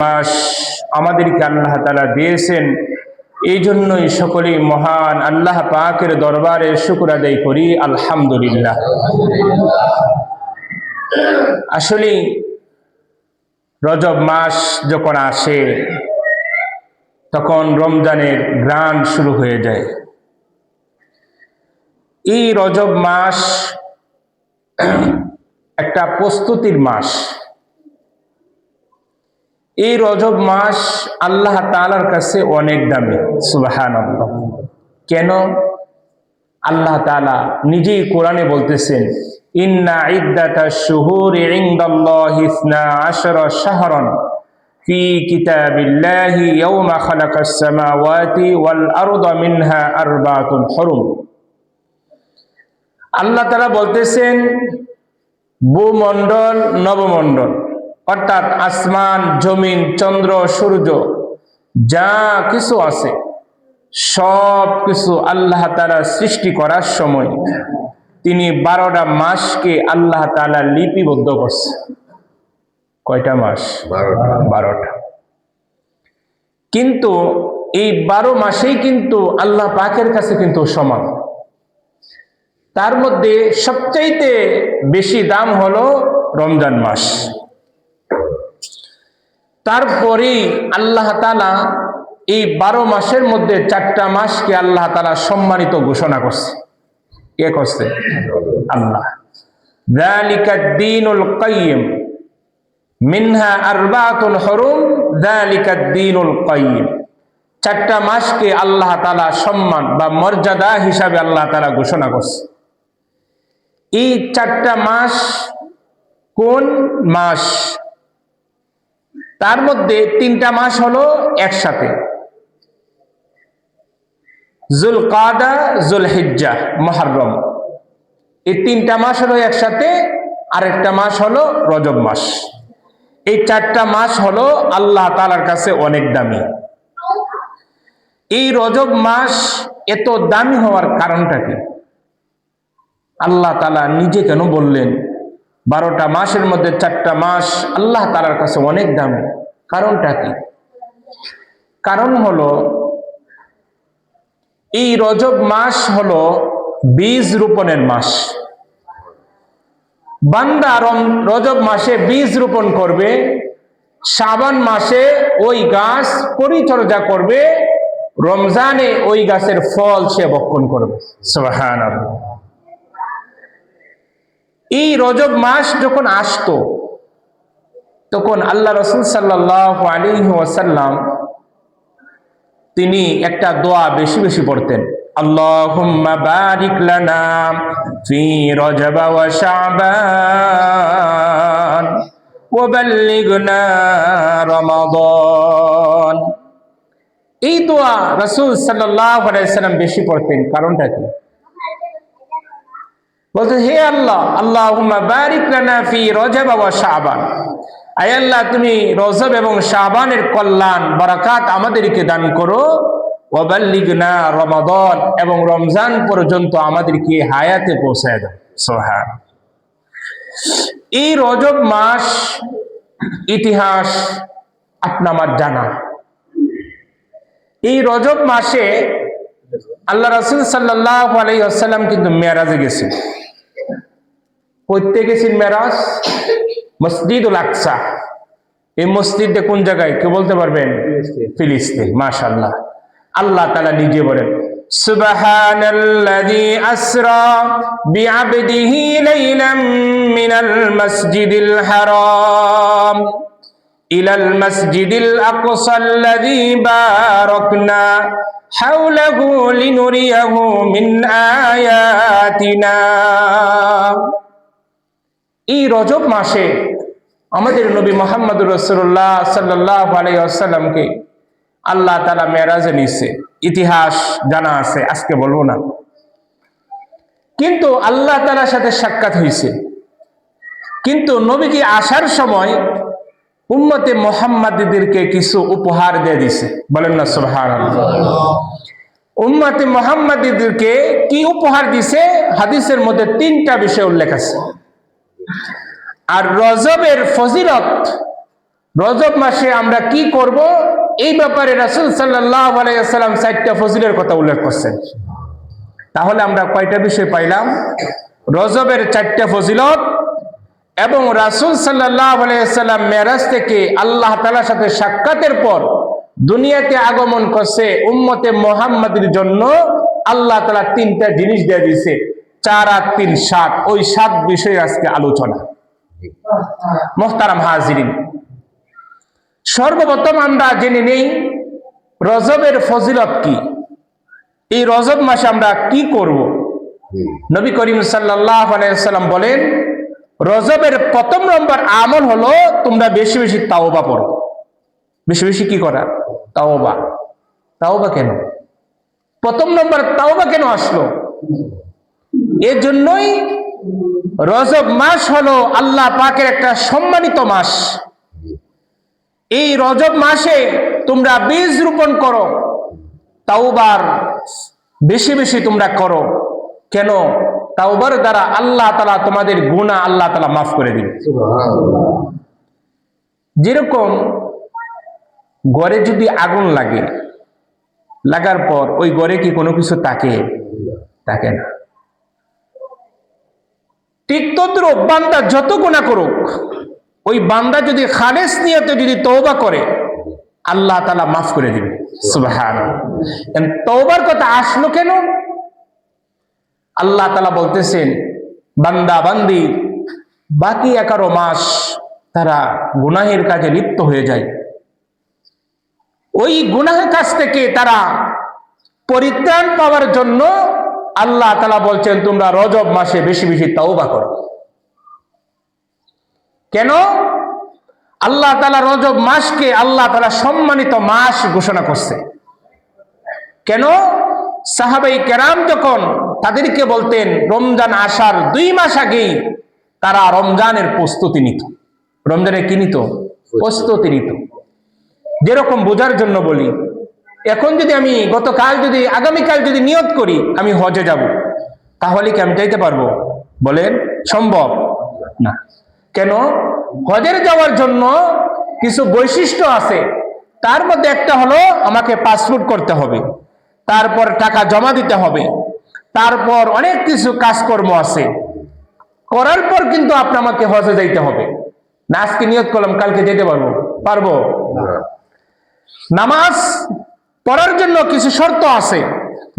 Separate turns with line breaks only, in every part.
মাস আমাদেরকে আল্লাহ তাআলা দিয়েছেন, এই জন্যই সকলেই মহান আল্লাহ পাকের দরবারে শুকর আদায় করি, আলহামদুলিল্লাহ। আসলে রজব মাস যখন আসে তখন রমজানের ঘ্রাণ শুরু হয়ে যায়। এই রজব মাস একটা প্রস্তুতির মাস। এই রজব মাস আল্লাহ তাআলার কাছে অনেক দামি, সুবহানাল্লাহ। কেন? আল্লাহ তাআলা নিজেই কোরআনে বলতেছেন, ইন্না ইদ্দাতাশ শুহুরি ইনদাল্লাহি 12 শাহরান ফি কিতাবিল্লাহি ইয়াওমা খালাকাস সামাওয়াতি ওয়াল আরদা মিনহা আরবাতুন হুরুম। আল্লাহ তাআলা বলতেছেন, ভূমণ্ডল নবমণ্ডল অর্থাৎ আসমান, জমিন, চন্দ্র, সূর্য যা কিছু আছে সব কিছু আল্লাহ তাআলা সৃষ্টি করার সময় তিনি 12টা মাসকে আল্লাহ তাআলা লিপিবদ্ধ করছে। কয়টা মাস? 12টা। কিন্তু এই 12 মাসেই কিন্তু আল্লাহ পাকের কাছে কিন্তু সমান। তার মধ্যে সবচাইতে বেশি দাম হলো রমজান মাস। তারপরেই আল্লাহ তাআলা এই 12 মাসের মধ্যে 4টা মাসকে আল্লাহ তাআলা সম্মানিত ঘোষণা করছে। কে করছে? আল্লাহ। যালিকাদ দীনুল কাইয়্যিম মিনহা আরবাতুন হুরুম যালিকাদ দীনুল কাইয়্যিম। 4টা মাসকে আল্লাহ তাআলা সম্মান বা মর্যাদা হিসাবে আল্লাহ তাআলা ঘোষণা করছে। এই 4টা মাস কোন মাস? তার মধ্যে 3টা মাস হলো একসাথে, যুলকাদা, যুলহিজ্জাহ, মুহররম। এই 3টা মাস হলো একসাথে, আরেকটা মাস হলো রজব মাস। এই 4টা মাস হলো আল্লাহ তাআলার কাছে অনেক দামি। এই রজব মাস এত দামি হওয়ার কারণটা কি? আল্লাহ তাআলা নিজে কেন বললেন 12টা মাসের মধ্যে 4টা মাস আল্লাহ তাআলার কাছে অনেক দামি? কারণটা কি? কারণ হলো এই রজব মাস হলো বীজ রোপণের মাস। বান্দা রজব মাসে বীজ রোপণ করবে, শাবান মাসে ওই গাছ পরিচর্যা করবে, রমজানে ওই গাছের ফল সে ভক্ষণ করবে। সুবহানাল্লাহ। এই রজব মাস যখন আসতো তখন আল্লাহ রাসূল সাল্লাল্লাহু আলাইহি ওয়াসাল্লাম তিনি একটা দোয়া বেশি বেশি পড়তেন, আল্লাহুম্মা বারিক লানা ফি রজব ওয়া শাবান ওয়া বাল্লিগনা রমাদান। এই দোয়া রাসূল সাল্লাল্লাহু আলাইহি ওয়াসাল্লাম বেশি পড়তেন। কারণটা কি? বলতে, হে আল্লাহ, আল্লাহুম্মা বারিক লানা ফি রজব ওয়া শাবান, আয় আল্লাহ তুমি রজব এবং শাবানের কল্যাণ বারাকাত আমাদেরকে দান করো, ওয়া বাল্লিগনা রমাদান, এবং রমজান পর্যন্ত আমাদেরকে হায়াতে পৌঁছায় দাও। সুবহানাল্লাহ। এই রজব মাস ইতিহাস আপনার জানা। এই রজব মাসে আল্লাহ রাসূল সাল্লাল্লাহু আলাইহি ওয়াসাল্লাম কিন্তু মেরাজে গেছেন। কইতে গেছেন মেরাজ? মসজিদুল আকসা। এই মসজিদে কোন জায়গায় কেউ বলতে পারবেন? ফিলিস্তিন। মাশাআল্লাহ। আল্লাহ তাআলা নিজে বলেন, সুবহানাল্লাযী আসরা বিআবদিহি লাইলাম মিনাল মাসজিদিল হারাম ইলাল মাসজিদিল আকসাল্লাযী বারাকনা হাওলাহু লিনুরিয়াহু মিন আয়াতিনা। এই রজব মাসে আমাদের নবী মুহাম্মদুর রাসূলুল্লাহ সাল্লাল্লাহু আলাইহি ওয়াসাল্লামকে আল্লাহ তাআলা মেরাজে নিছে। ইতিহাস জানা আছে, আজকে বলবো না। কিন্তু আল্লাহ তাআলার সাথে সাক্ষাৎ হয়েছে। কিন্তু নবীজি আসার সময় উম্মতে মুহাম্মাদীদেরকে কিছু উপহার দিয়ে দিছে। বলেন না সুবহানাল্লাহ। উম্মতে মুহাম্মাদীদেরকে কি উপহার দিছে? হাদিসের মধ্যে 3টা বিষয় উল্লেখ আছে। আর রজবের ফজিলত রজব মাসে আমরা কি করব এই ব্যাপারে রাসূল সাল্লাল্লাহু আলাইহি ওয়াসাল্লাম 4টা ফজিলতের কথা উল্লেখ করছেন। তাহলে আমরা কয়টা বিষয় পাইলাম? রজবের 4টা ফজিলত এবং রাসূল সাল্লাল্লাহু আলাইহি ওয়াসাল্লাম মেরাজ থেকে আল্লাহ তাআলার সাথে সাক্ষাতের পর দুনিয়াতে আগমন করছে উম্মতে মুহাম্মাদের জন্য আল্লাহ তাআলা 3টা জিনিস দিয়ে দিয়েছে, 4 আর 3 7, ওই 7 বিষয়ে আজকে আলোচনা। মুহতারাম হাজিরিন, সর্বপ্রথম আমরা জেনে নেই রজবের ফজিলত কি। এই রজব মাসে আমরা কি করব? নবী করিম সাল্লাল্লাহু আলাইহি ওয়াসাল্লাম বলেন, রজবের প্রথম নম্বর আমল হলো তোমরা বেশি বেশি তাওবা পড়ো। বেশি বেশি কি করা? তাওবা। তাওবা কেন? প্রথম নম্বর তাওবা কেন আসলো? এর জন্যই রজব মাস হলো আল্লাহ পাকের একটা সম্মানিত মাস। এই রজব মাসে তোমরা বীজ রোপণ করো, তাওবার বেশি বেশি তোমরা করো। কেন? তাওবার দ্বারা আল্লাহ তাআলা তোমাদের গুনাহ আল্লাহ তাআলা মাফ করে দিবে। যেরকম ঘরে যদি আগুন লাগে, লাগার পর ওই ঘরে কি কোনো কিছু থাকে না। ঠিক তদ্রূপ বান্দা যত গুনাহ করুক, ওই বান্দা যদি খালেস নিয়তে যদি তওবা করে আল্লাহ তাআলা মাফ করে দিবে। সুবহানাল্লাহ। তওবার কথা আসলো কেন? আল্লাহ তাআলা বলতেছেন, বান্দা বান্দি বাকি 11 মাস তারা গুনাহের কাজে লিপ্ত হয়ে যায়। ওই গুনাহের কাজ থেকে তারা পরিত্রাণ পাওয়ার জন্য আল্লাহ তাআলা বলছেন তোমরা রজব মাসে বেশি বেশি তাওবা করো। কেন? আল্লাহ তাআলা রজব মাসকে আল্লাহ তাআলা সম্মানিত মাস ঘোষণা করছে। কেন? সাহাবাই কেরাম যখন তাদেরকে বলতেন রমজান আসার 2 মাস আগেই তারা রমজানের প্রস্তুতি নিত। রমজানের কি নিত? প্রস্তুতি নিত। যেরকম বোঝার জন্য বলি, এখন যদি আমি আগামীকাল যদি নিয়ত করি আমি হজে যাব, তাহলে কি আমি যাইতে পারবো? বলেন, সম্ভব না। কেন? হজের যাওয়ার জন্য কিছু বৈশিষ্ট্য আছে। তার মধ্যে একটা হলো আমাকে পাসপোর্ট করতে হবে, তারপর টাকা জমা দিতে হবে, তারপর অনেক কিছু কাজকর্ম আছে। করার পর কিন্তু আমাকে হজে যাইতে হবে না। আজকে নিয়ত করলাম কালকে যেতে পারবো? নামাজ পড়ার জন্য কিছু শর্ত আছে।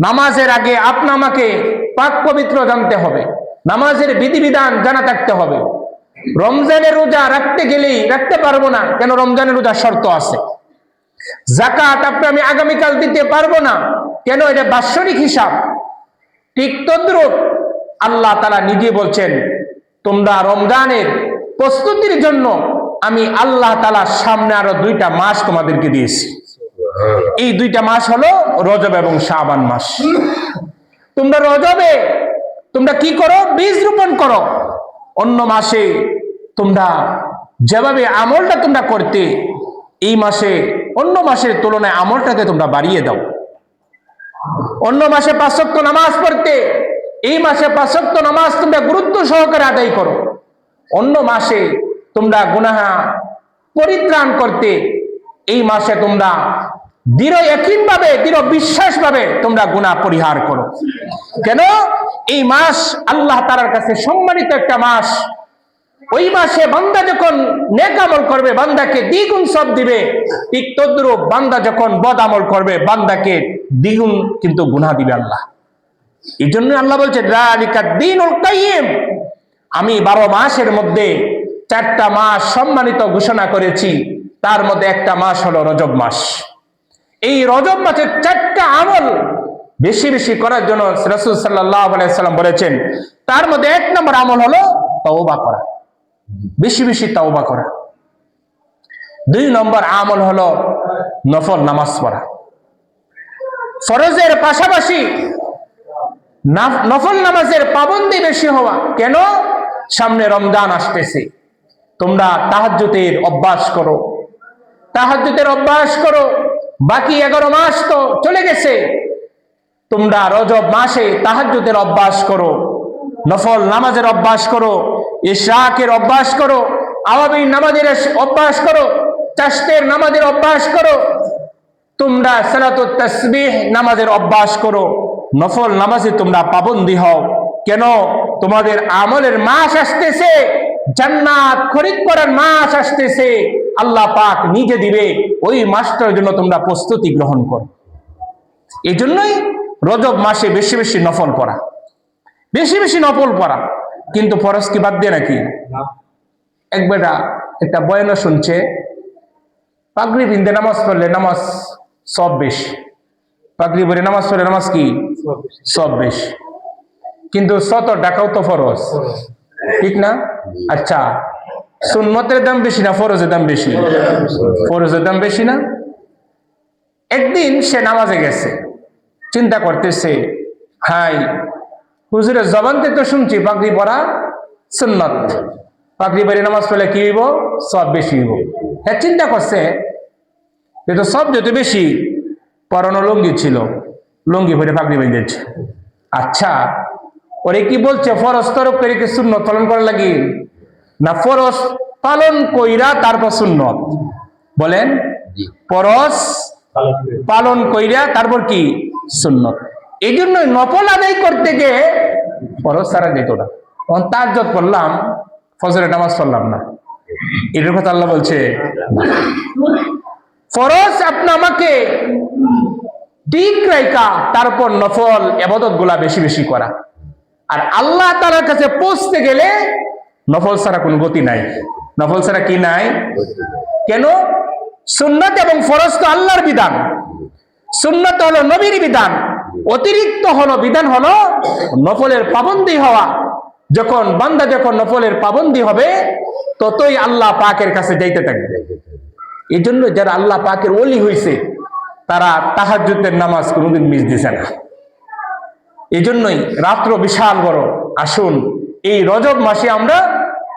নামাজের আগে আমাকে পাক পবিত্র জানতে হবে, নামাজের বিধিবিধান জানা থাকতে হবে। রমজানের রোজা রাখতে গেলেই রাখতে পারবো না, কেন? রমজানের রোজা শর্ত আছে। যাকাত আমি আগামীকাল দিতে পারবো না, কেন? এটা বাৎসরিক হিসাব। ঠিক তদ্রূপ আল্লাহ তাআলা নিজে বলছেন তোমরা রমজানের প্রস্তুতির জন্য আমি আল্লাহ তাআলা সামনে আরো 2টা মাস তোমাদেরকে দিয়েছি। এই 2টা মাস হলো রজব এবং শাবান মাস। তোমরা রজবে তোমরা কি করো? বীজ রোপণ করো। অন্য মাসে তোমরা যেভাবে আমলটা তোমরা করতে, এই মাসে অন্য মাসের তুলনায় আমলটাকে তোমরা বাড়িয়ে দাও। অন্য মাসে 5 ওয়াক্ত নামাজ পড়তে, এই মাসে 5 ওয়াক্ত নামাজ তোমরা গুরুত্ব সহকারে আদায় করো। অন্য মাসে তোমরা গুনাহ পরিত্রাণ করতে, এই মাসে তোমরা দৃঢ় ইয়াকিনভাবে দৃঢ় বিশ্বাসভাবে তোমরা গুনাহ পরিহার করো। কেন? এই মাস আল্লাহ তাআলার কাছে সম্মানিত একটা মাস। ওই মাসে বান্দা যখন নেক আমল করবে বান্দাকে দ্বিগুণ সওয়াব দিবে। ঠিক তদ্রূপ বান্দা যখন বদ আমল করবে বান্দাকে দ্বিগুণ কিন্তু গুনাহ দিবে আল্লাহ। এই জন্য আল্লাহ বলছে যালিকা দ্বীনুল কাইয়্যিম, আমি 12 মাসের মধ্যে 4টা মাস সম্মানিত ঘোষণা করেছি। তার মধ্যে একটা মাস হলো রজব মাস। এই রজব মাসের 4টা আমল বেশি বেশি করার জন্য রাসূল সাল্লাল্লাহু আলাইহি ওয়াসাল্লাম বলেছেন। তার মধ্যে 1 নম্বর আমল হলো তওবা করা, বেশি বেশি তওবা করা। 2 নম্বর আমল হলো নফল নামাজ পড়া। ফরজের পাশাপাশি নফল নামাজের পাবন্দি বেশি হওয়া। কেন? সামনে রমজান আসতেছে, তোমরা তাহাজ্জুদের অভ্যাস করো, তাহাজ্জুদের অভ্যাস করো। বাকি 11 মাস তো চলে গেছে, তোমরা রজব মাসে তাহাজ্জুদের অভ্যাস করো, নফল নামাজের অভ্যাস করো, ইশরাকের অভ্যাস করো, আওয়াবিন নামাজের অভ্যাস করো। চাষতের নামাজের অভ্যাস করো, তোমরা সালাতুত তাসবিহ নামাজের অভ্যাস করো, নফল নামাজে তোমরা পাবন্দী হও। কেন? তোমাদের আমলের মাস আসতেছে, জান্নাত খরিদ করার মাস আসতেছে, আল্লাহ পাক নিজে দিবে, ওই মাসটার জন্য তোমরা প্রস্তুতি গ্রহণ করো। এই জন্যই রজব মাসে বেশি বেশি নফল পড়া, বেশি বেশি নফল পড়া। কিন্তু ফরজ কি বাদ দিয়ে নাকি? এক বেটা একটা বয়ান শুনছে, পাগড়ি বিন্দে নামাজ পড়লে নামাজ সব বেশি, পাগড়ি পরে নামাজ পড়লে নামাজ কি সব বেশি, কিন্তু শত টাকাও তো ফরজ, ঠিক না? আচ্ছা, সুন্নতের দাম বেশি না ফরজের দাম বেশি? ফরজের দাম বেশি না? একদিন সে নামাজে গেছে, চিন্তা করতেছে, হাই হুজুরের জবানতে তো শুনছি পাগড়ি পরা সুন্নত, পাগড়ি পরে নামাজ পড়লে কি হইব? সব বেশি হইব। হ্যাঁ, চিন্তা করছে, কিন্তু সব যত বেশি, পরানো লুঙ্গি ছিল, লুঙ্গি পরে পাগড়ি বেঁধেছে। আচ্ছা, ওরে কি বলছে? ফরজ তরফ করে কি সুন্নত পালন করা লাগি না ফরজ পালন কইরা তারপর সুন্নত? বলেন, ফরজ পালন কইরা তারপর কি সুন্নত। এই জন্য নফল আদায় করতে গিয়ে ফরজ ছাড়া যেত না। তাহাজ্জুদ পড়লাম, ফজরের নামাজ পড়লাম না, এটার কথা আল্লাহ বলছে ফরজ আপনি আমাকে ঠিক রাখা, তারপর নফল ইবাদত গুলা বেশি বেশি করা। আর আল্লাহ তাআলার কাছে পৌঁছতে গেলে নফল ছাড়া কোনো গতি নাই। নফল ছাড়া কি নাই? কেন? সুন্নাত এবং ফরজ তো আল্লাহর বিধান, সুন্নাত হলো নবীর বিধান, অতিরিক্ত হলো বিধান হলো নফলের পাবন্দী হওয়া। যখন বান্দা যখন নফলের পাবন্দী হবে, ততই আল্লাহ পাকের কাছে যাইতে থাকবে। এই জন্য যারা আল্লাহ পাকের ওলি হইছে, তারা তাহাজ্জুদের নামাজ কোনোদিন মিস দিছে না। এই জন্যই রাত্র বিশাল বড়। আসুন এই রজব মাসে আমরা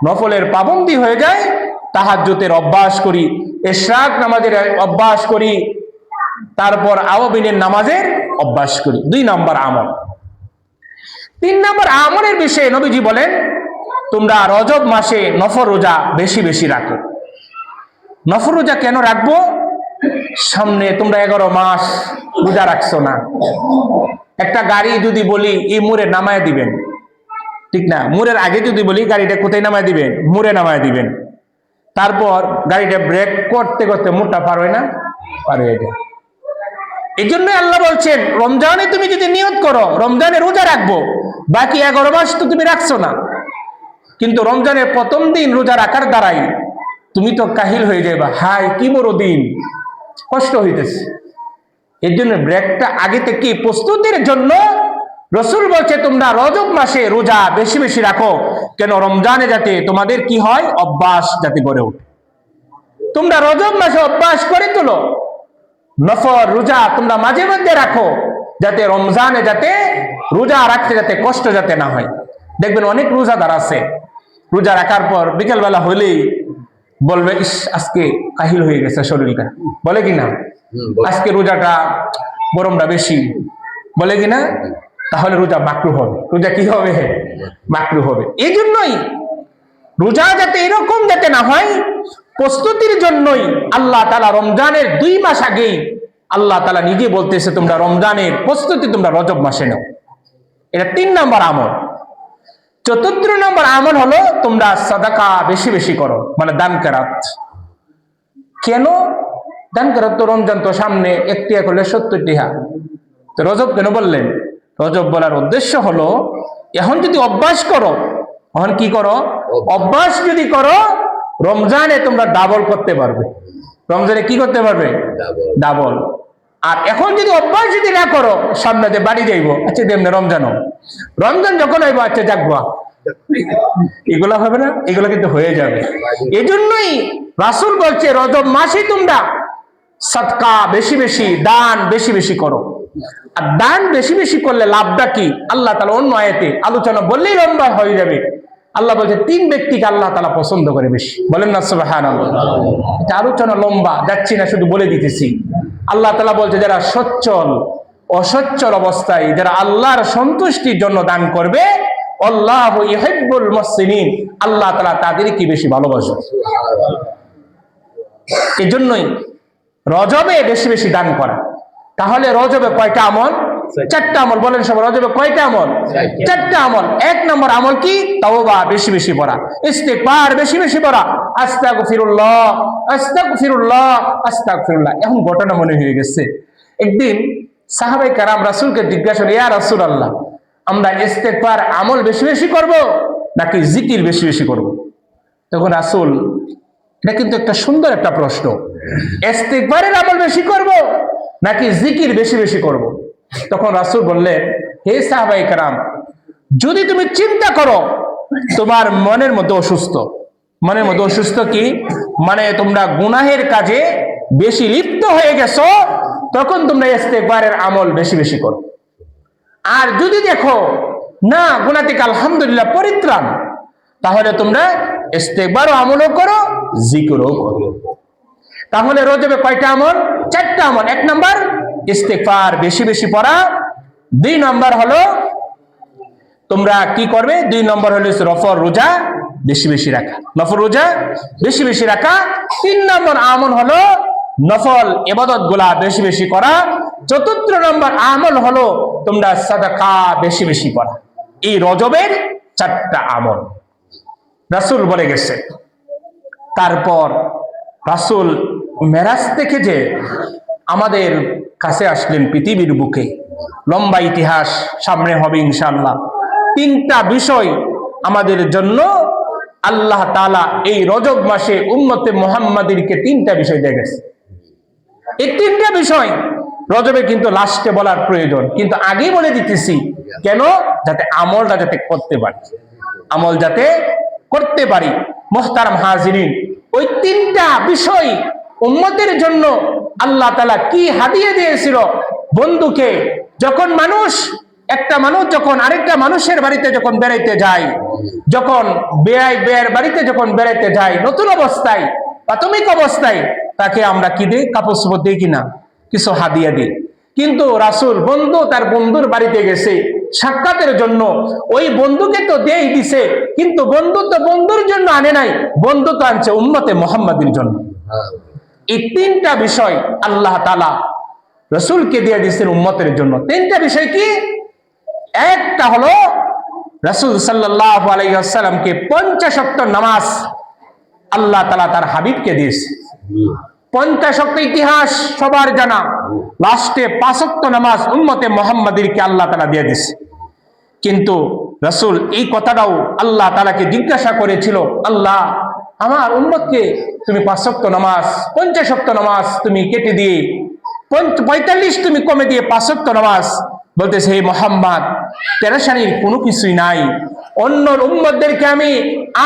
নফলের পাবন্দী হয়ে যাই, তাহাজ্জুদের অভ্যাস করি, ইশরাক নামাজের অভ্যাস করি, তারপর আওয়াবিনের নামাজের অভ্যাস করি। 2 নম্বর আমল। 3 নম্বর আমলের বিষয়ে নবীজি বলেন, তোমরা রজব মাসে নফল রোজা বেশি বেশি রাখো। নফল রোজা কেন রাখবো? সামনে তোমরা 11 মাস রোজা রাখছো না। একটা গাড়ি যদি বলি এই মোড়ে নামায় দিবেন, ঠিক না? মোড়ের আগে যদি বলি গাড়িটা কোথায় নামায় দিবেন? মোড়ে নামায় দিবেন। তারপর গাড়িটা ব্রেক করতে করতে মোড়টা পার হয় না? পার হয়ে যায়। এই জন্য আল্লাহ বলছেন, রমজানে তুমি যদি নিয়ত করো রমজানে রোজা রাখবো, বাকি 11 মাস তো তুমি রাখছো না, কিন্তু রমজানের প্রথম দিন রোজা রাখার দ্বারাই তুমি তো কাহিল হয়ে যাবে, হাই কি বড় দিন, কষ্ট হইতেছে। এর জন্য ব্রেকটা আগে থেকে প্রস্তুতির জন্য রাসূল বলছে, তোমরা রজব মাসে রোজা বেশি বেশি রাখো। কেন? রমজানে যাতে তোমাদের কি হয়? অভ্যাস যাতে গড়ে ওঠে। তোমরা রজব মাসে অভ্যাস করে তোলো, নফল রোজা তোমরা মাঝে মধ্যে রাখো, যাতে রমজানে যাতে রোজা রাখতে যাতে কষ্ট যাতে না হয়। দেখবেন অনেক রোজাদার আছে, রোজা রাখার পর বিকেলবেলা হলেই বলবে, ইস আজকে কাহিল হয়ে গেছে শরীরটা, বলে কিনা? আজকে রোজাটা গরমটা বেশি, বলে কিনা? তাহলে রোজা মাকরুহ হবে। রোজা কি হবে? মাকরুহ হবে। এই জন্যই রোজা যাতে এরকম যাতে না হয়, প্রস্তুতির জন্যই আল্লাহ তাআলা রমজানের 2 মাস আগেই আল্লাহ তাআলা নিজে বলতেছে, তোমরা রমজানের প্রস্তুতি তোমরা রজব মাসে নাও। এটা 3 নম্বর আমল। 4 নম্বর আমল হলো তোমরা সাদাকা বেশি বেশি করো, মানে দান কেরাত। কেন দান কেরাত? তো রমজান তো সামনে, 1 টাকা করলে 70 টাকা। তো রজব কেন বললেন? রজব বলার উদ্দেশ্য হলো, এখন যদি অভ্যাস করো, এখন কি করো? অভ্যাস যদি করো, রমজানে তোমরা ডাবল করতে পারবে। রমজানে কি করতে পারবে? ডাবল। আর এখন যদি অভ্যাস যদি না করো, সামনে যে বাড়ি যাইবো, আচ্ছা দেমনে রমজানও, রমজান যখন হইব, আচ্ছা যাকবা, এগুলা হবে না? এগুলো কিন্তু হয়ে যাবে। এই জন্যই রাসূল বলছে, রজব মাসে তোমরা সদকা বেশি বেশি, দান বেশি বেশি করো। আর দান বেশি বেশি করলে লাভটা কি? আল্লাহ তাআলা অন্য আয়াতে আলোচনা বললেই লম্বা হয়ে যাবে। আল্লাহ বলছে 3 ব্যক্তিকে আল্লাহ তাআলা পছন্দ করে বেশি। বলেন না সুবহানাল্লাহ। এটা আলোচনা লম্বা, যাচ্ছি না, শুধু বলে দিতেছি। আল্লাহ তাআলা বলছে, যারা সচ্ছল অসচ্ছল অবস্থায় যারা আল্লাহর সন্তুষ্টির জন্য দান করবে, আল্লাহু ইউহিব্বুল মুহসিনিন, আল্লাহ তাআলা তাদেরকে বেশি ভালোবাসেন। এই জন্যই রজবে বেশি বেশি দান করা। তাহলে রজবে কয়টা আমল? 4টা আমল। বলেন সব, রজবে কয়টা আমল? 4টা আমল। 1 নম্বর আমল কি? তাওবা বেশি বেশি পড়া, ইস্তেগফার বেশি বেশি পড়া, আস্তাগফিরুল্লাহ আস্তাগফিরুল্লাহ আস্তাগফিরুল্লাহ। এখন ঘটনা মনে হয়ে গেছে, একদিন সাহাবায়ে কেরাম রাসূলকে জিজ্ঞাসা করলেন, ইয়া রাসূলুল্লাহ, আমরা ইস্তেগফার আমল বেশি বেশি করব নাকি জিকির বেশি বেশি করব? তখন রাসূল, এটা কিন্তু একটা সুন্দর একটা প্রশ্ন, ইস্তেগফারের আমল বেশি করব নাকি জিকির বেশি বেশি করব? তখন রাসূল বললেন, হে সাহাবায়ে কেরাম, যদি তুমি চিন্তা করো তোমার মনের মধ্যে অসুস্থ, মনের মধ্যে অসুস্থ কি মানে তোমরা গুনাহের কাজে বেশি লিপ্ত হয়ে গেছো, তখন তোমরা ইস্তেগফারের আমল বেশি বেশি করো। আর যদি দেখো না গুনাহ থেকে আলহামদুলিল্লাহ পরিত্রাণ, তাহলে তোমরা ইস্তেগফার আমলও করো, জিকিরও করো। তাহলে রজবে কয়টা আমল? 4টা আমল। 1 নাম্বার ইস্তেগফার বেশি বেশি পড়া, 2 নাম্বার হলো তোমরা কি করবে, 2 নম্বর হলো নফল রোজা বেশি বেশি রাখা, নফল রোজা বেশি বেশি রাখা। 3 নম্বর আমল হলো নফল ইবাদত গুলা বেশি বেশি করা। 4র্থ নম্বর আমল হলো তোমরা সাদাকা বেশি বেশি করা। এই রজবের 4টা আমল রাসূল বলে গেছে। তারপর রাসূল মেরাজ থেকে যে আমাদের কাছে আসলেন পৃথিবীর বুকে, লম্বা ইতিহাস সামনে হবে ইনশাআল্লাহ। 3টা বিষয় আমাদের জন্য আল্লাহ তাআলা এই রজব মাসে উম্মতে মুহাম্মাদীকে 3টা বিষয় দিয়ে গেছে। এই 3টা বিষয় রজবে কিন্তু লাস্টে বলার প্রয়োজন, কিন্তু আগেই বলে দিতেছি কেন, যাতে আমলটা যাতে করতে পারি, আমল যাতে করতে পারি। মুহতারাম হাজিরিন, ওই 3টা বিষয় উম্মতের জন্য আল্লাহ তাআলা কি হাদিয়া দিয়েছিল বন্ধুকে। যখন একটা মানুষ যখন আরেকটা মানুষের বাড়িতে যখন বেড়াইতে যায়, যখন বেয়ের বাড়িতে যখন বেড়াইতে যায় নতুন অবস্থায়, প্রাথমিক অবস্থায়, তাকে আমরা কি দিই? কাপড় চোপড় দিই কিনা, কিছু হাদিয়া দিই। কিন্তু রাসূল তার বন্ধুর বাড়িতে গেছে সাক্ষাতের জন্য, ওই বন্ধুকে তো দেই দিছে, কিন্তু বন্ধু তো বন্ধুর জন্য আনে নাই, বন্ধু তো আনছে উম্মতে মুহাম্মাদীর জন্য। এই 3টা বিষয় আল্লাহ তাআলা রাসূলকে দিয়ে দিয়েছেন উম্মতের জন্য। 3টা বিষয় কি? একটা হলো রাসূল সাল্লাল্লাহু আলাইহি ওয়াসাল্লামকে 50 ওয়াক্ত নামাজ আল্লাহ তাআলা তার হাবিবকে দিয়েছে। 50 ওয়াক্ত ইতিহাস সবার জানা, লাস্টে 5 ওয়াক্ত নামাজ উম্মতে মুহাম্মাদীকে আল্লাহ তাআলা দিয়ে দিয়েছে। কিন্তু রাসূল এই কথাটাও আল্লাহ তাআলাকে জিজ্ঞাসা করেছিল, আল্লাহ, আমার উম্মতকে তুমি 5 ওয়াক্ত নামাজ 50 ওয়াক্ত নামাজ তুমি কেটে দিয়ে 45 তুমি কমে দিয়ে 5 ওয়াক্ত নামাজ। বলতেছে, হে মুহাম্মদ, পেরেশানির কোনো কিছুই নাই। অন্য উম্মতদেরকে আমি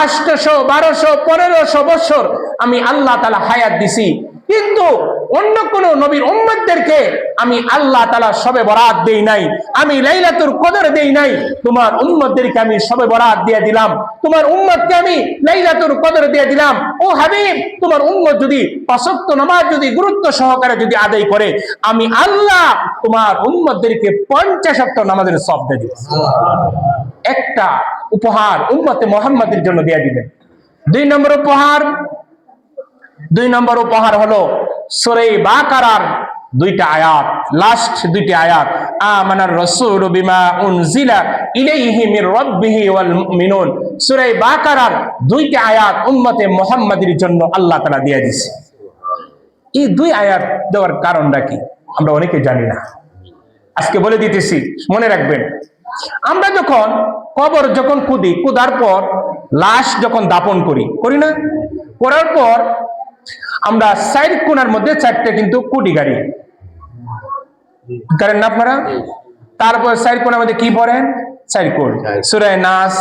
800 1200 1500 বছর আমি আল্লাহ তাআলা হায়াত দিছি, কিন্তু অন্য কোন নবীর উম্মতদেরকে আমি আল্লাহ তাআলা শবে বরাত দেই নাই, আমি লাইলাতুল কদর দেই নাই। তোমার উম্মতদেরকে আমি শবে বরাত দিয়ে দিলাম, তোমার উম্মতকে আমি লাইলাতুল কদর দিয়ে দিলাম। ও হাবিব, তোমার উম্মত যদি 5 ওয়াক্ত নামাজ যদি গুরুত্ব সহকারে যদি আদায় করে, আমি আল্লাহ তোমার উম্মতদেরকে 50 ওয়াক্ত নামাজের সওয়াব দিয়ে দিব। একটা উপহার উম্মতে মুহাম্মাদীর জন্য দিয়ে দিবেন। 2 নম্বর উপহার হলো সূরা বাকারার 2টা আয়াত, লাস্ট 2টি আয়াত, আমানার রাসূলু বিমা উনজিলা ইলাইহি মির রাব্বিহি ওয়াল মুমিনুন। সূরা বাকারার 2টা আয়াত উম্মতে মুহাম্মাদীর জন্য আল্লাহ তাআলা দিয়ে দিয়েছে। এই 2 আয়াত দেওয়ার কারণটা কি আমরা অনেকে জানি না, আজকে বলে দিতেছি, মনে রাখবেন। আমরা যখন কবর যখন কুদার পর লাশ যখন দাপন করি না, করার পর আমরা 4 কোণার মধ্যে 4টে কিন্তু কুটি গাড়ি করেন না আপনারা। তারপর 4 কোণার মধ্যে কি পড়েন? 4 কোণ, সূরা নাস,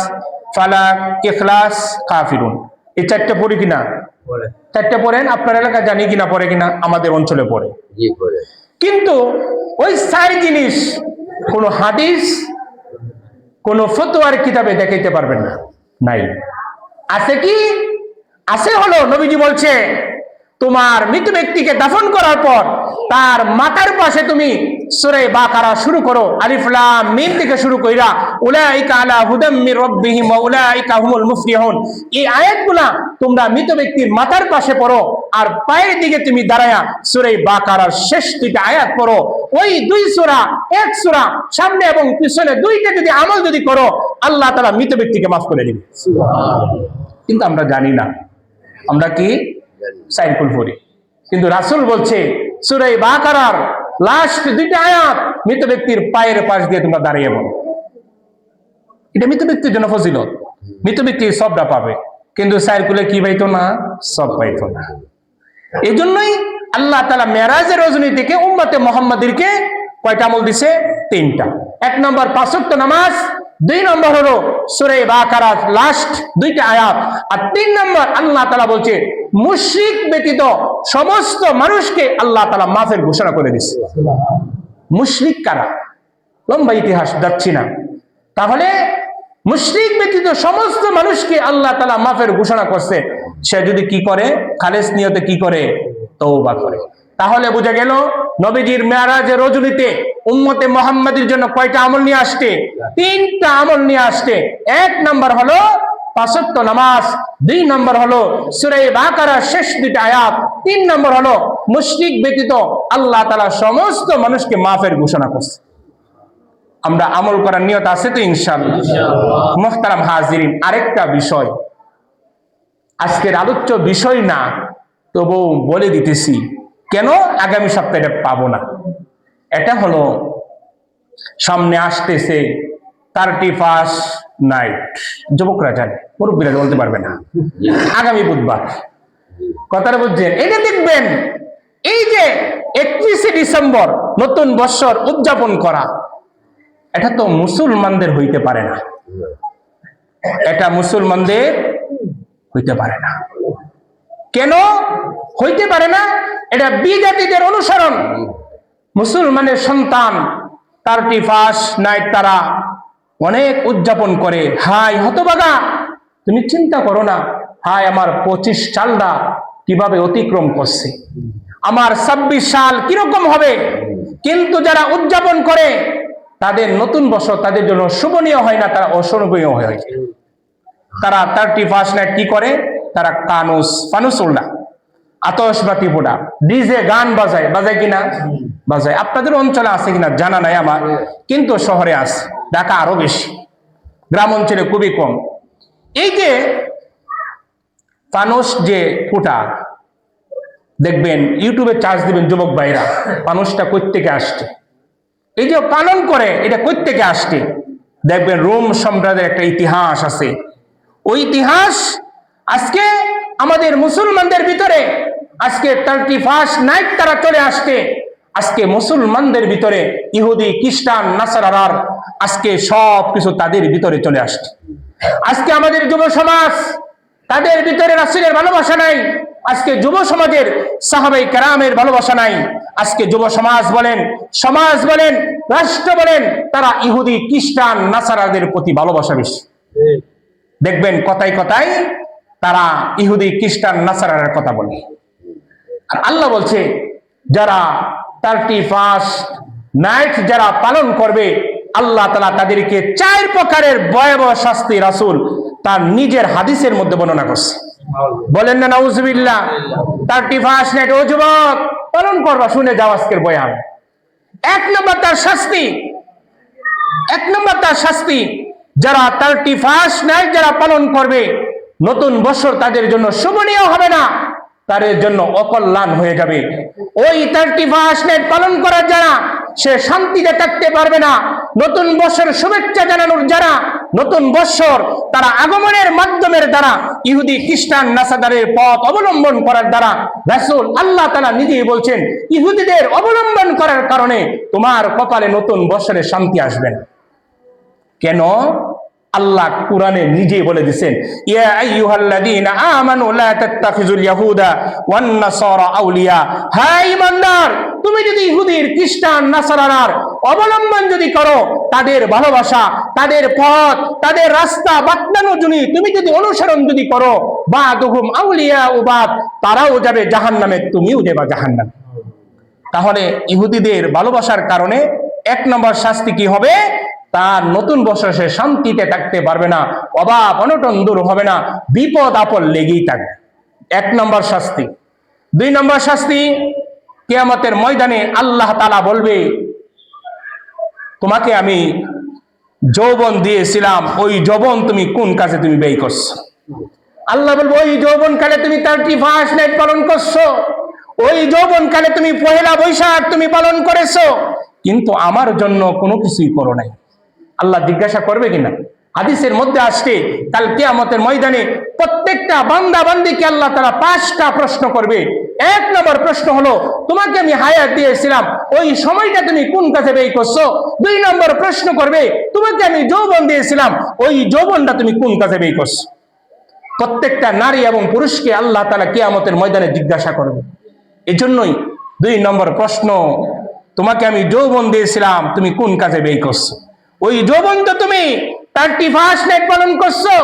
ফালাক, ইখলাস, কাফিরুন। এই 4টে পড়ি কিনা? 4টে পড়েন। আপনার এলাকা জানি কিনা পড়ে কিনা? আমাদের অঞ্চলে পড়ে। কিন্তু ওই 4 জিনিস কোন হাদিস কোন ফতোয়ার কিতাবে দেখাইতে পারবেন না, নাই। আছে কি? আছে হলো নবীজি বলছে, তোমার মৃত ব্যক্তিকে দাফন করার পর তার মাথার পাশে তুমি সূরা বাকারা শুরু করো, আলিফ লাম মিম থেকে শুরু কইরা উলাইকা আলা হুদাম মির রাব্বিহিম ওয়া উলাইকা হুমুল মুফলিহুন, এই আয়াতগুলা তোমরা মৃত ব্যক্তির মাথার পাশে পড়ো আর পায়ের দিকে তুমি দাঁড়ায়া সূরা বাকারার শেষ দুইটা আয়াত পড়ো। ওই দুই সূরা এক সূরা সামনে এবং পিছনে দুইটা যদি আমল যদি করো, আল্লাহ তাআলা মৃত ব্যক্তিকে মাফ করে দিবেন। সুবহানাল্লাহ। কিন্তু আমরা জানি না, আমরা কি সাইকুল পড়ি, কিন্তু রাসূল বলছে সূরা বাকারার লাস্ট দুইটা আয়াত মৃত ব্যক্তির পায়ের পাশ দিয়ে তোমরা দাঁড়িয়ে বলো। এটা মৃত ব্যক্তির জন্য ফজিলত, মৃত ব্যক্তি সবটা পাবে, কিন্তু সাইকুলে কি পাইতো না? সব পাইতো না। এই জন্যই আল্লাহ তাআলা মেরাজের রজনী থেকে উম্মতে মুহাম্মাদীরকে কয়টা আমল দিছে? 3টা। 1 নম্বর 5 ওয়াক্ত নামাজ, 2 নম্বর হলো সূরা বাকারার লাস্ট দুইটা আয়াত, আর 3 নম্বর আল্লাহ তাআলা বলছে মুশরিক ব্যতীত সমস্ত মানুষকে আল্লাহ তাআলা মাফের ঘোষণা করে দিয়েছে। মুশরিক কারা? লম্বা ইতিহাস যাচ্ছি না। তাহলে মুশরিক ব্যতীত সমস্ত মানুষকে আল্লাহ তাআলা মাফের ঘোষণা করছে। সে যদি কি করে? খালেস নিয়তে কি করে? তওবা করে। তাহলে বোঝা গেল নবীজির মেরাজের রজনীতে উম্মতে মুহাম্মাদীর জন্য কয়টা আমল নিয়ে আসছে? 3টা আমল নিয়ে আসছে। 1 নম্বর হলো 5 ওয়াক্ত নামাজ, 2 নম্বর হলো সূরা বাকারার শেষ দুইটা আয়াত, 3 নম্বর হলো মুশরিক ব্যতীত আল্লাহ তাআলা সমস্ত মানুষকে মাফের ঘোষণা করছে। আমরা আমল করার নিয়ত আছে তো ইনশাআল্লাহ? মুহতারাম হাজিরিন, আরেকটা বিষয় আজকের আলোচ্য বিষয় না, তবু বলে দিতেছি কেন আগামী সপ্তাহে এটা পাবো না। এটা হলো সামনে আসতেছে 31 নাইট, যুবকরা জানে, মুরব্বীরা বলতে পারবে না, আগামী বুধবার। কথাটা বুঝছেন? এটা দেখবেন, এই যে 31শে ডিসেম্বর নতুন বৎসর উদযাপন করা, এটা তো মুসলমানদের হইতে পারে না, এটা মুসলমানদের হইতে পারে না। কেন হইতে পারে না? এটা বিজাতিদের অনুসরণ। মুসলমানের সন্তান 31 নাইট তারা অনেক উদযাপন করে। হাই হতভাগা, তুমি চিন্তা করো না, হাই আমার 25 সালটা কিভাবে অতিক্রম করছে, আমার 26 সাল কিরকম হবে। কিন্তু যারা উদযাপন করে তাদের নতুন বছর তাদের জন্য শুভনীয় হয় না, তারা অশুভনীয় হয়ে যায়। তারা 31 নাইট কি করে? তারা ফানুস উল্লা, আতশবাতি পোড়া, ডিজে গান বাজায়, বাজায় কিনা? বাজায়। আপনাদের অঞ্চলে আছে কিনা জানা নাই আমার, কিন্তু শহরে আছে, ঢাকা আরো বেশি, গ্রাম অঞ্চলে খুবই কম। এই যে ফানুস যে ফুটা দেখবেন, ইউটিউবে চার্জ দিবেন যুবক ভাইরা, ফানুসটা কই থেকে আসছে, এই যে পালন করে এটা কই থেকে আসছে, দেখবেন রোম সম্রাটের একটা ইতিহাস আছে। ওই ইতিহাস আজকে আমাদের মুসলমানদের ভিতরে আজকে 31 নাইট তারা চলে আসছে। আজকে মুসলমানদের ভিতরে ইহুদি, খ্রিস্টান, নাসারার আজকে সব কিছু তাদের ভিতরে চলে আসছে। আজকে আমাদের যুব সমাজ, তাদের ভিতরে রাসূলের ভালোবাসা নাই। আজকে যুব সমাজের সাহাবায়ে কেরামের ভালোবাসা নাই। আজকে যুব সমাজ বলেন, সমাজ বলেন, রাষ্ট্র বলেন, তারা ইহুদি, খ্রিস্টান, নাসারাদের প্রতি ভালোবাসা বেশি। দেখবেন কথায় কথায় তারা ইহুদি, খ্রিস্টান, নাসারার কথা বলে। আর আল্লাহ বলছে যারা 31 নাইট যারা পালন করবে, আল্লাহ তাআলা তাদেরকে 4 প্রকারের ভয়াবহ শাস্তি রাসূল তার নিজের হাদিসের মধ্যে বর্ণনা করছে। বলেন না নাউজুবিল্লাহ। 31 নাইট ও যুবক পালন করবা, শুনে যাও আজকের বয়ান। 1 নম্বর তার শাস্তি, যারা 31 নাইট যারা পালন করবে, নতুন বছর তাদের জন্য শুভনীয় হবে না, তাদের জন্য অকল্যাণ হয়ে যাবে। ওই 31 নাইট পালন করার যারা, সে শান্তিতে থাকতে পারবে না। নতুন বছর শুভেচ্ছা জানানোর যারা, নতুন বছর তারা আগমনের মাধ্যমের দ্বারা ইহুদি, খ্রিস্টান, নাসারাদের পথ অবলম্বন করার দ্বারা রাসূল আল্লাহ তাআলা নিজেই বলছেন, ইহুদিদের অবলম্বন করার কারণে তোমার কপালে নতুন বছরে শান্তি আসবে না। কেন? আল্লাহ কুরআনে নিজেই বলে দিয়েছেন, ইয়া আইয়ুহাল্লাযীনা আমানু লা তাত্তাখিযুল ইয়াহুদা ওয়ান নাসারা আউলিয়া। হে ঈমানদার, তুমি যদি ইহুদির, খ্রিস্টান, নাসারার অবলম্বন যদি করো, তাদের ভালোবাসা, তাদের পথ, তাদের রাস্তা বাতলানো যদি তুমি যদি অনুসরণ যদি করো, বাদুহুম আউলিয়া উবাদ, তারাও যাবে জাহান্নামে, তুমিও যাবে জাহান্নামে। তাহলে ইহুদিদের ভালোবাসার কারণে 1 নম্বর শাস্তি কি হবে? তার নতুন বছর সে শান্তিতে থাকতে পারবে না, অভাব অনটন দূর হবে না, বিপদ আপদ লেগেই থাকবে। 1 নম্বর শাস্তি। 2 নম্বর শাস্তি, কিয়ামতের ময়দানে আল্লাহ তাআলা বলবে, তোমাকে আমি যৌবন দিয়েছিলাম, ওই যৌবন তুমি কোন কাজে তুমি ব্যয় করছো? আল্লাহ বলবো, ওই যৌবন কালে তুমি 31 নাইট পালন করছো, ওই যৌবন কালে তুমি পহেলা বৈশাখ তুমি পালন করেছো, কিন্তু আমার জন্য কোনো কিছুই করো নাই। আল্লাহ জিজ্ঞাসা করবে কিনা? হাদিসের মধ্যে আসছে, কাল কিয়ামতের ময়দানে প্রত্যেকটা বান্দা বান্দিকে আল্লাহ তাআলা 5টা প্রশ্ন করবে। 1 নম্বর প্রশ্ন হলো, তোমাকে আমি হায়াত দিয়েছিলাম, ওই সময়টা তুমি কোন কাজে ব্যয় করছো? 2 নম্বর প্রশ্ন করবে, তোমাকে আমি যৌবন দিয়েছিলাম, ওই যৌবনটা তুমি কোন কাজে ব্যয় করছো? প্রত্যেকটা নারী এবং পুরুষকে আল্লাহ তাআলা কিয়ামতের ময়দানে জিজ্ঞাসা করবে। এজন্যই 2 নম্বর প্রশ্ন, তোমাকে আমি যৌবন দিয়েছিলাম, তুমি কোন কাজে ব্যয় করছো? ওই যৌবন তো তুমি 31 নাইট পালন করছো,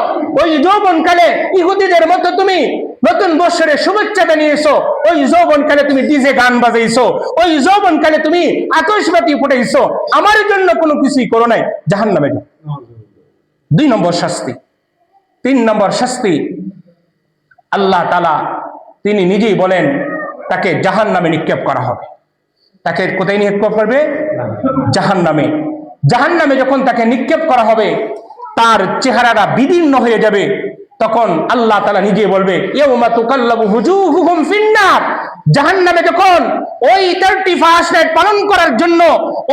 ওই যৌবন কালে ইহুদিদের মতো তুমি নতুন বছরে শুভেচ্ছা জানিয়েছো, ওই যৌবন কালে তুমি ডিজে গান বাজাইছো, ওই যৌবন কালে তুমি আতশবাতি ফুটাইছো, আমার জন্য কোনো কিছুই করো নাই, জাহান্নামে যাও। 2 নম্বর শাস্তি। 3 নম্বর শাস্তি, আল্লাহ তাআলা তিনি নিজেই বলেন, তাকে জাহান্নামে নিক্ষেপ করা হবে। তাকে কোথায় নিক্ষেপ করবে? জাহান্নামে। জাহান্নামে যখন তাকে নিক্ষেপ করা হবে, তার চেহারাটা বিদীর্ণ হয়ে যাবে। তখন আল্লাহ তাআলা নিজে বলবে, ইয়াউমা তুকাল্লাবু হুজুহুহুম ফিন্নার। জাহান্নামে যখন ওই 31 নাইট পালন করার জন্য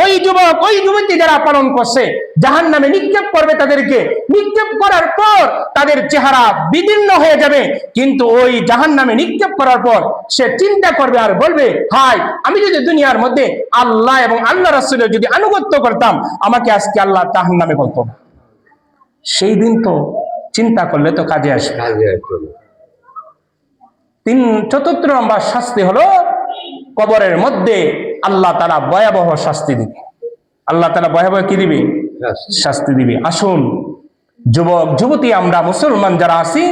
ওই যুবক ওই যুবতী যারা পালন করছে, জাহান্নামে নিক্ষেপ করবে তাদেরকে। নিক্ষেপ করার পর তাদের চেহারা বিদীর্ণ হয়ে যাবে, কিন্তু ওই জাহান্নামে নিক্ষেপ করার পর সে চিন্তা করবে আর বলবে, হায়, আমি যদি দুনিয়ার মধ্যে আল্লাহ এবং আল্লাহ রাসূলের যদি আনুগত্য করতাম, আমাকে আজকে আল্লাহ জাহান্নামে বলতো না। সেই দিন তো চিন্তা করলে তো কাজে আসবে। 4th নম্বর শাস্তি হলো, কবরের মধ্যে আল্লাহ তাআলা ভয়াবহ শাস্তি দিবে। আল্লাহ তাআলা ভয়াবহ কি দিবে? শাস্তি দিবে। আসুন যুবক যুবতী, আমরা মুসলমান যারা আছি,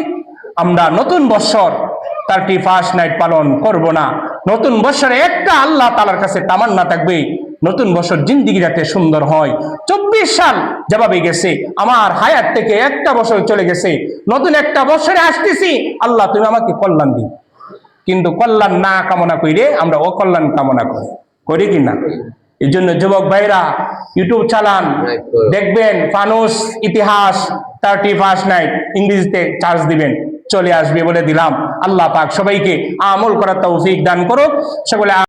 আমরা নতুন বছর 31 নাইট পালন করব না। নতুন বছরে একটা আল্লাহ তাআলার কাছে তামান্না থাকবে, নতুন বছর জিন্দিগি যাতে সুন্দর হয়। 24 সাল যেভাবে গেছে, আমার হায়াত থেকে একটা বছর চলে গেছে, নতুন একটা বছরে আসতেছি, আল্লাহ তুমি আমাকে কল্যাণ দিও। কিন্তু কল্যাণ না কামনা কইরে আমরা অকল্যাণ কামনা করি কি না? এই জন্য যুবক ভাইরা ইউটিউব চালান, দেখবেন ফানুস ইতিহাস 31 নাইট, ইংরেজিতে চার্জ দিবেন, চলে আসবে বলে দিলাম। আল্লাহ পাক সবাইকে আমল করার তৌফিক দান করুক। সকলে